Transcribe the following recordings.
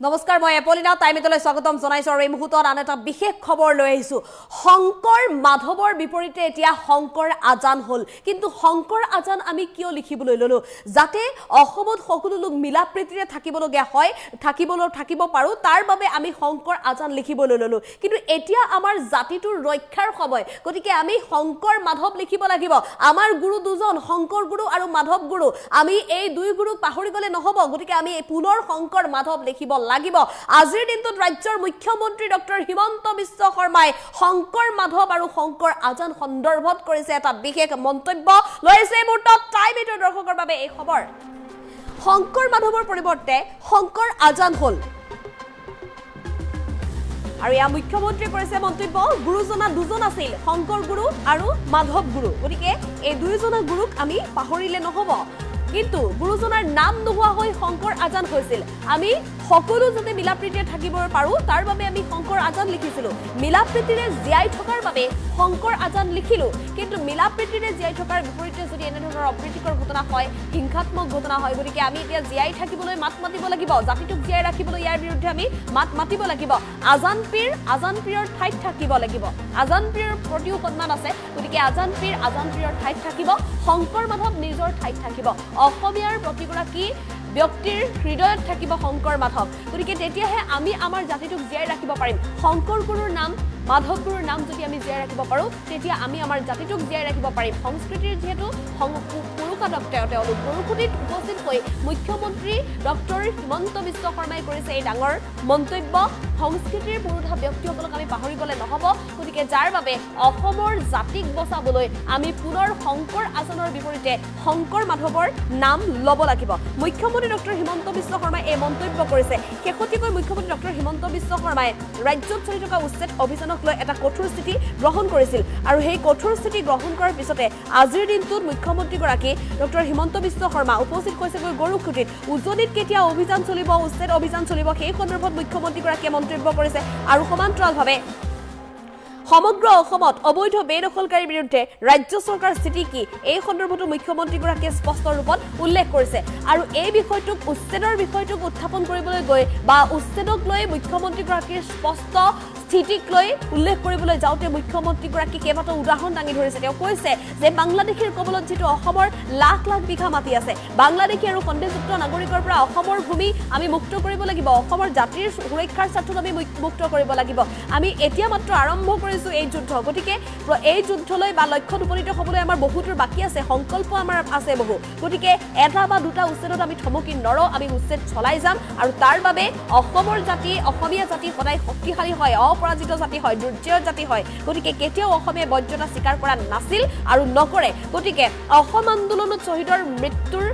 নমস্কাৰ মই এপলিনা টাইমিটলৈ স্বাগতম জনাইছো আৰু এই মুহূৰ্তত আন এটা বিশেষ খবৰ লৈ আহিছো শংকৰ মাধৱৰ বিপৰীতে এতিয়া শংকৰ আজান হল কিন্তু শংকৰ আজান আমি কিয় লিখিবলৈ ললো যাতে অসমত সকলো লোক মিলা প্ৰীতিৰে থাকিবলগীয়া হয় থাকিব পাৰো তাৰ বাবে আমি শংকৰ আজান লিখিবলৈ ললো কিন্তু এতিয়া আমাৰ জাতিটোৰ ৰক্ষাৰ সময় গতিকে আমি শংকৰ মাধৱ লিখিব লাগিব আমাৰ গুৰু দুজন শংকৰ গুৰু আৰু মাধৱ গুৰু আমি এই দুই গুৰুক পাহৰি গলে নহব গতিকে আমি পুনৰ শংকৰ মাধৱ লিখিব লাগিব আজিৰ দিনটোত ৰাজ্যৰ মুখ্যমন্ত্ৰী ডক্টৰ হিমন্ত বিশ্ব শৰ্মাই শংকৰ মাধৱ আৰু শংকৰ আজান সন্দৰ্ভত কৰিছে এটা বিশেষ মন্তব্য লৈছে মুহূৰ্তত টাইমিটৰ দৰ্শকৰ বাবে এই খবৰ শংকৰ মাধৱৰ পৰিৱৰ্তে শংকৰ আজান হল আৰু ইয়া মুখ্যমন্ত্ৰী কৰিছে মন্তব্য গুৰুজনা দুজন আছিল শংকৰ গুৰু আৰু মাধৱ গুৰু গতিকে এই দুইজনা গুৰুক আমি পাহৰিলে নহব কিন্তু গুৰুজনাৰ নাম নোহোৱা হৈ শংকৰ আজান হৈছিল আমি সকলো যাতে মিলাপ্ৰীতিৰে থাকিব পাৰো তাৰ বাবে আমি শংকৰ আজান লিখিছিলো মিলাপ্ৰীতিৰে জীয়াই থকাৰ বাবে শংকৰ আজান লিখিলো কিন্তু মিলাপ্ৰীতিৰে জীয়াই থকাৰ বিপৰীতে যদি এনে ধৰণৰ অপ্ৰীতিকৰ ঘটনা হয় হিংসাত্মক ঘটনা হয় গতিকে আমি এতিয়া জীয়াই থাকিবলৈ মাত মাতিব লাগিব জাতিটোক জীয়াই ৰাখিবলৈ ইয়াৰ বিৰুদ্ধে আমি মাত মাতিব লাগিব আজান পীৰৰ ঠাইত থাকিব লাগিব আজান পীৰৰ প্ৰতিও সন্মান আছে গতিকে আজান পীৰৰ ঠাইত থাকিব শংকৰ মাধৱ নিজৰ ঠাইত থাকিব অসমীয়াৰ প্ৰতিগৰাকী ব্যক্তিৰ হৃদয়ত থাকিব শংকৰ মাধৱ গতিকে তেতিয়াহে আমি আমাৰ জাতিটোক জীয়াই ৰাখিব পাৰিম শংকৰ গুৰুৰ নাম মাধৱ গুৰুৰ নাম যদি আমি জীয়াই ৰাখিব পাৰো তেতিয়া আমি আমাৰ জাতিটোক জীয়াই ৰাখিব পাৰিম সংস্কৃতিৰ যেহেতু পুৰুষা তেওঁলোক গুৰুকুটিত উপস্থিত হৈ মুখ্যমন্ত্ৰী ডক্টৰ হিমন্ত বিশ্ব শৰ্মাই কৰিছে এই ডাঙৰ মন্তব্য সংস্কৃতিৰ পুৰুষা ব্যক্তিসকলক আমি পাহৰি গলে নহব গতিকে যাৰ বাবে অসমৰ জাতিক বচাবলৈ আমি পুনৰ শংকৰ আজানৰ বিপৰীতে শংকৰ মাধৱৰ নাম ল'ব লাগিব মুখ্যমন্ত্ৰী ডক্টৰ হিমন্ত বিশ্ব শৰ্মাই এই মন্তব্য কৰিছে শেহতীয়াকৈ মুখ্যমন্ত্ৰী ডক্টৰ হিমন্ত বিশ্ব শৰ্মাই ৰাজ্যত চলি থকা উচ্ছেদ অভিযানক লৈ এটা কঠোৰ স্থিতি গ্ৰহণ কৰিছিল আৰু সেই কঠোৰ স্থিতি গ্ৰহণ কৰাৰ পিছতে আজিৰ দিনটোত মুখ্যমন্ত্ৰীগৰাকী ডক্টৰ হিমন্ত বিশ্ব শৰ্মা উপস্থিত হৈছেগৈ গৰুকুটিত উজনিত কেতিয়া অভিযান চলিব উচ্ছেদ অভিযান চলিব সেই সন্দৰ্ভত মুখ্যমন্ত্ৰীগৰাকীয়ে মন্তব্য কৰিছে আৰু সমান্তৰালভাৱে সমগ্ৰ অসমত অবৈধ বেদখলকাৰীৰ বিৰুদ্ধে ৰাজ্য চৰকাৰৰ স্থিতি কি এই সন্দৰ্ভতো মুখ্যমন্ত্ৰীগৰাকীয়ে স্পষ্ট ৰূপত উল্লেখ কৰিছে আৰু এই বিষয়টোক উচ্ছেদৰ বিষয়টোক উত্থাপন কৰিবলৈ গৈ বা উচ্ছেদক লৈ মুখ্যমন্ত্ৰীগৰাকীৰ স্পষ্ট স্থিতিক লৈ উল্লেখ কৰিবলৈ যাওঁতে মুখ্যমন্ত্ৰীগৰাকী কেইবাটাও উদাহৰণ দাঙি ধৰিছে তেওঁ কৈছে যে বাংলাদেশীৰ কবলত যিটো অসমৰ লাখ লাখ বিঘা মাটি আছে বাংলাদেশী আৰু সন্দেহযুক্ত নাগৰিকৰ পৰা অসমৰ ভূমি আমি মুক্ত কৰিব লাগিব অসমৰ জাতিৰ সুৰক্ষাৰ স্বাৰ্থত আমি মুক্ত কৰিব লাগিব আমি এতিয়া মাত্ৰ আৰম্ভ কৰিছো এই যুদ্ধ গতিকে এই যুদ্ধলৈ বা লক্ষ্যত উপনীত হ'বলৈ আমাৰ বহুতৰ বাকি আছে সংকল্প আমাৰ আছে বহু গতিকে এটা বা দুটা উচ্ছেদত আমি থমকি নৰওঁ আমি উচ্ছেদ চলাই যাম আৰু তাৰ বাবে অসমৰ জাতি অসমীয়া জাতি সদায় শক্তিশালী হয় অপৰাজিত জাতি হয় দুৰ্জয় জাতি হয় গতিকে কেতিয়াও অসমে বজ্ৰতা স্বীকাৰ কৰা নাছিল আৰু নকৰে গতিকে অসম আন্দোলনত শ্বহীদৰ মৃত্যুৰ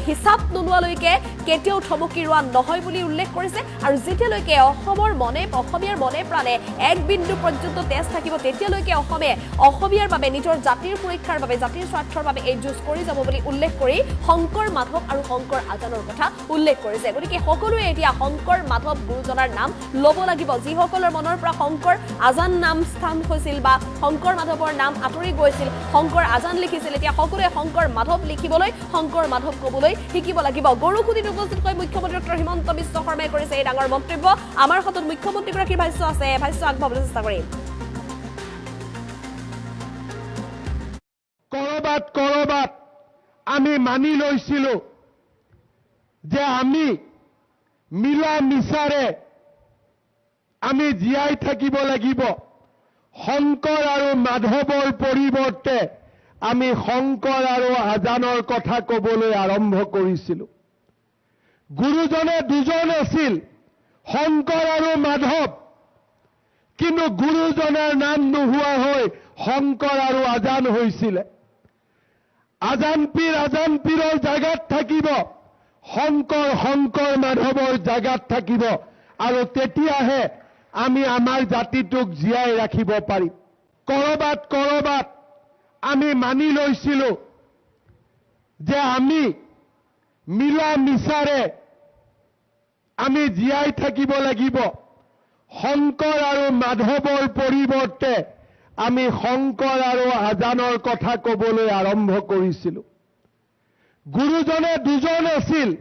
হিচাপ নোলোৱালৈকে কেতিয়াও থমকি ৰোৱা নহয় বুলি উল্লেখ কৰিছে আৰু যেতিয়ালৈকে অসমীয়াৰ মনে প্ৰাণে এক বিন্দু পৰ্যন্ত তেজ থাকিব তেতিয়ালৈকে অসমীয়াৰ বাবে নিজৰ জাতিৰ সুৰক্ষাৰ বাবে জাতিৰ স্বাৰ্থৰ বাবে এই যুঁজ কৰি যাব বুলি উল্লেখ কৰি শংকৰ মাধৱ আৰু শংকৰ আজানৰ কথা উল্লেখ কৰিছে গতিকে সকলোৱে এতিয়া শংকৰ মাধৱ গুৰুজনাৰ নাম ল'ব লাগিব যিসকলৰ মনৰ পৰা শংকৰ আজান নাম স্থান হৈছিল বা শংকৰ মাধৱৰ নাম আঁতৰি গৈছিল শংকৰ আজান লিখিছিল এতিয়া সকলোৱে শংকৰ মাধৱ লিখিবলৈ শংকৰ মাধৱ ক'বলৈ শিকিব লাগিব গৰুকুটিত উপস্থিত হৈ মুখ্যমন্ত্ৰী ডক্টৰ হিমন্ত বিশ্ব শৰ্মাই কৰিছে এই ডাঙৰ মন্তব্য আমাৰ হাতত মুখ্যমন্ত্ৰীগৰাকীৰ ভাষ্য আছে ভাষ্য আগবঢ়াবলৈ চেষ্টা কৰিম কৰবাত আমি মানি লৈছিলো যে আমি মিলা মিছাৰে আমি জীয়াই থাকিব লাগিব শংকৰ আৰু মাধৱৰ পৰিৱৰ্তে আমি শংকৰ আৰু আজানৰ কথা ক'বলৈ আৰম্ভ কৰিছিলো গুৰুজনে দুজন আছিল শংকৰ আৰু মাধৱ কিন্তু গুৰুজনাৰ নাম নোহোৱা হৈ শংকৰ আৰু আজান হৈছিলে আজান পীৰৰ জাগাত থাকিব শংকৰ মাধৱৰ জাগাত থাকিব আৰু তেতিয়াহে আমি আমাৰ জাতিটোক জীয়াই ৰাখিব পাৰিম কৰবাত আমি মানি লৈছিলো যে আমি মিলা মিছাৰে আমি জীয়াই থাকিব লাগিব শংকৰ আৰু মাধৱৰ পৰিৱৰ্তে আমি শংকৰ আৰু আজানৰ কথা ক'বলৈ আৰম্ভ কৰিছিলো গুৰুজনে দুজন আছিল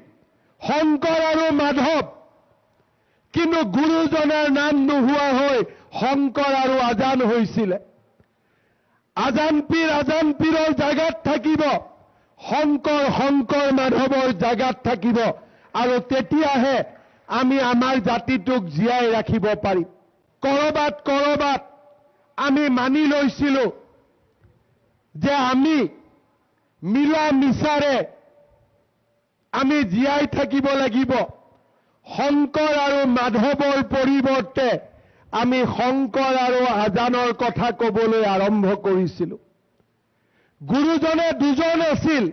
শংকৰ আৰু মাধৱ কিন্তু গুৰুজনাৰ নাম নোহোৱা হৈ শংকৰ আৰু আজান হৈছিলে। আজান পীৰৰ জাগাত থাকিব, শংকৰ মাধৱৰ জাগাত থাকিব, আৰু তেতিয়াহে আমি আমাৰ জাতিটোক জীয়াই ৰাখিব পাৰিম। কৰবাত আমি মানি লৈছিলো যে আমি মিলা মিছাৰে আমি জীয়াই থাকিব লাগিব। শংকৰ আৰু মাধৱৰ পৰিৱৰ্তে আমি শংকৰ আৰু আজানৰ কথা ক'বলৈ আৰম্ভ কৰিছিলো। গুৰুজনে দুজন আছিল,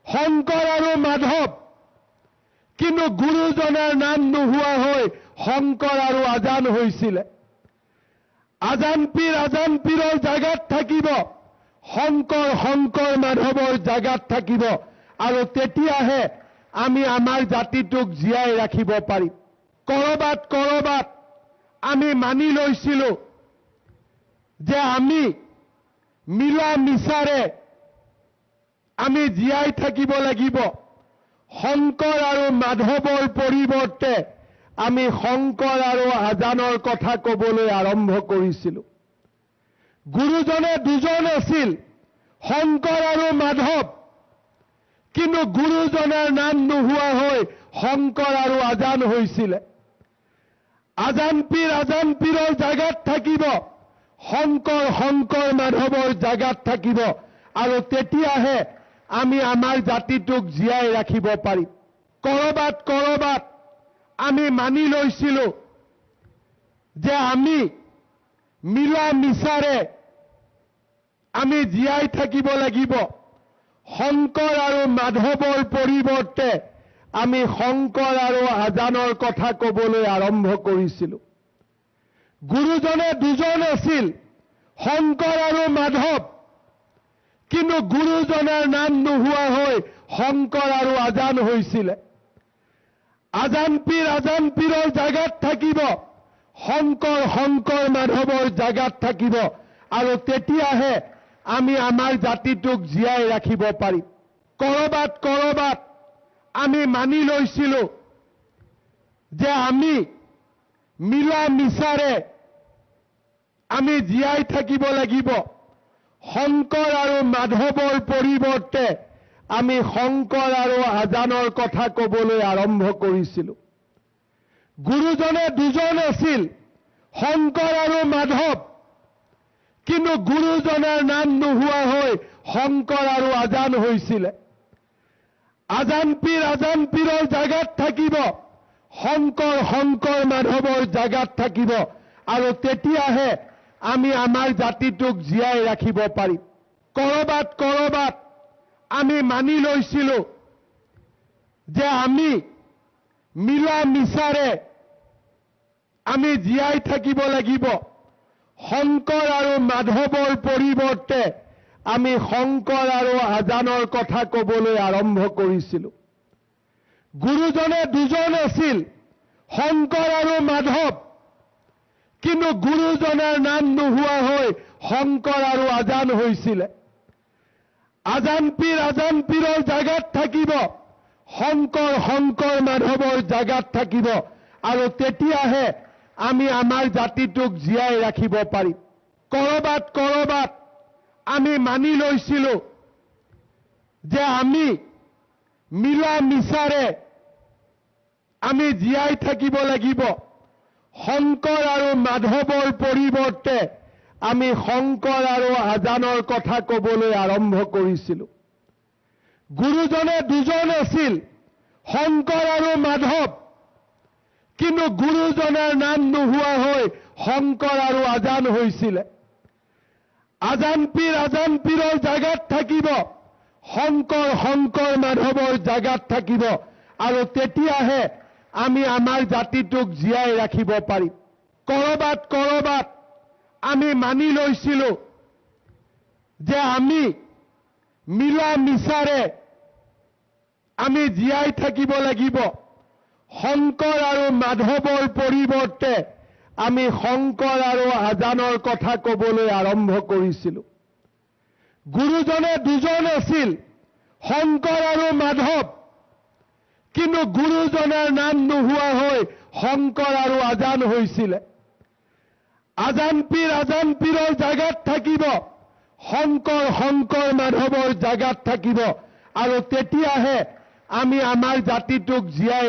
শংকৰ আৰু মাধৱ, কিন্তু গুৰুজনাৰ নাম নোহোৱা হৈ শংকৰ আৰু আজান হৈছিলে। আজান পীৰৰ জাগাত থাকিব, শংকৰ মাধৱৰ জাগাত থাকিব, আৰু তেতিয়াহে আমি আমাৰ জাতিটোক জীয়াই ৰাখিব পাৰিম। কৰবাত আমি মানি লৈছিলো যে আমি মিলা মিছাৰে আমি জীয়াই থাকিব লাগিব। শংকৰ আৰু মাধৱৰ পৰিৱৰ্তে আমি শংকৰ আৰু আজানৰ কথা ক'বলৈ আৰম্ভ কৰিছিলো। গুৰুজনে দুজন আছিল, শংকৰ আৰু মাধৱ, কিন্তু গুৰুজনাৰ নাম নোহোৱা হৈ শংকৰ আৰু আজান হৈছিলে। আজান পীৰৰ জাগাত থাকিব, শংকৰ মাধৱৰ জাগাত থাকিব, আৰু তেতিয়াহে আমি আমাৰ জাতিটোক জীয়াই ৰাখিব পাৰিম। কৰবাত আমি মানি লৈছিলো যে আমি মিলা মিছাৰে আমি জীয়াই থাকিব লাগিব। শংকৰ আৰু মাধৱৰ পৰিৱৰ্তে আমি শংকৰ আৰু আজানৰ কথা ক'বলৈ আৰম্ভ কৰিছিলো। গুৰুজনে দুজন আছিল, শংকৰ আৰু মাধৱ, কিন্তু গুৰুজনাৰ নাম নোহোৱা হৈ শংকৰ আৰু আজান হৈছিলে। আজান পীৰৰ জাগাত থাকিব, শংকৰ মাধৱৰ জাগাত থাকিব, আৰু তেতিয়াহে আমি আমাৰ জাতিটোক জীয়াই ৰাখিব পাৰিম। কৰবাত আমি মানি লৈছিলো যে আমি মিলা মিছাৰে আমি জীয়াই থাকিব লাগিব। শংকৰ আৰু মাধৱৰ পৰিৱৰ্তে আমি শংকৰ আৰু আজানৰ কথা ক'বলৈ আৰম্ভ কৰিছিলো। গুৰুজনে দুজন আছিল, শংকৰ আৰু মাধৱ, কিন্তু গুৰুজনাৰ নাম নোহোৱা হৈ শংকৰ আৰু আজান হৈছিলে। আজান পীৰৰ জাগাত থাকিব, শংকৰ মাধৱৰ জাগাত থাকিব, আৰু তেতিয়াহে আমি আমাৰ জাতিটোক জীয়াই ৰাখিব পাৰিম। কৰবাত আমি মানি লৈছিলো যে আমি মিলা মিছাৰে আমি জীয়াই থাকিব লাগিব। শংকৰ আৰু মাধৱৰ পৰিৱৰ্তে আমি শংকৰ আৰু আজানৰ কথা ক'বলৈ আৰম্ভ কৰিছিলো। গুৰুজনে দুজন আছিল, শংকৰ আৰু মাধৱ, কিন্তু গুৰুজনাৰ নাম নোহোৱা হৈ শংকৰ আৰু আজান হৈছিলে। আজান পীৰৰ জাগাত থাকিব, শংকৰ মাধৱৰ জাগাত থাকিব, আৰু তেতিয়াহে আমি আমাৰ জাতিটোক জীয়াই ৰাখিব পাৰিম। কৰবাত আমি মানি লৈছিলো যে আমি মিলা মিছাৰে আমি জীয়াই থাকিব লাগিব। শংকৰ আৰু মাধৱৰ পৰিৱৰ্তে আমি শংকৰ আৰু আজানৰ কথা ক'বলৈ আৰম্ভ কৰিছিলো। গুৰুজনে দুজন আছিল, শংকৰ আৰু মাধৱ, কিন্তু গুৰুজনাৰ নাম নোহোৱা হৈ শংকৰ আৰু আজান হৈছিলে। আজান পীৰৰ জাগাত থাকিব, শংকৰ মাধৱৰ জাগাত থাকিব, আৰু তেতিয়াহে আমি আমাৰ জাতিটোক জীয়াই ৰাখিব পাৰিম। কৰবাত আমি মানি লৈছিলো যে আমি মিলা মিছাৰে আমি জীয়াই থাকিব লাগিব। শংকৰ আৰু মাধৱৰ পৰিৱৰ্তে আমি শংকৰ আৰু আজানৰ কথা ক'বলৈ আৰম্ভ কৰিছিলো। গুৰুজনে দুজন আছিল, শংকৰ আৰু মাধৱ, কিন্তু গুৰুজনাৰ নাম নোহোৱা হৈ শংকৰ আৰু আজান হৈছিলে। আজান পীৰৰ জাগাত থাকিব, শংকৰ মাধৱৰ জাগাত থাকিব, আৰু তেতিয়াহে আমি আমাৰ জাতিটোক জীয়াই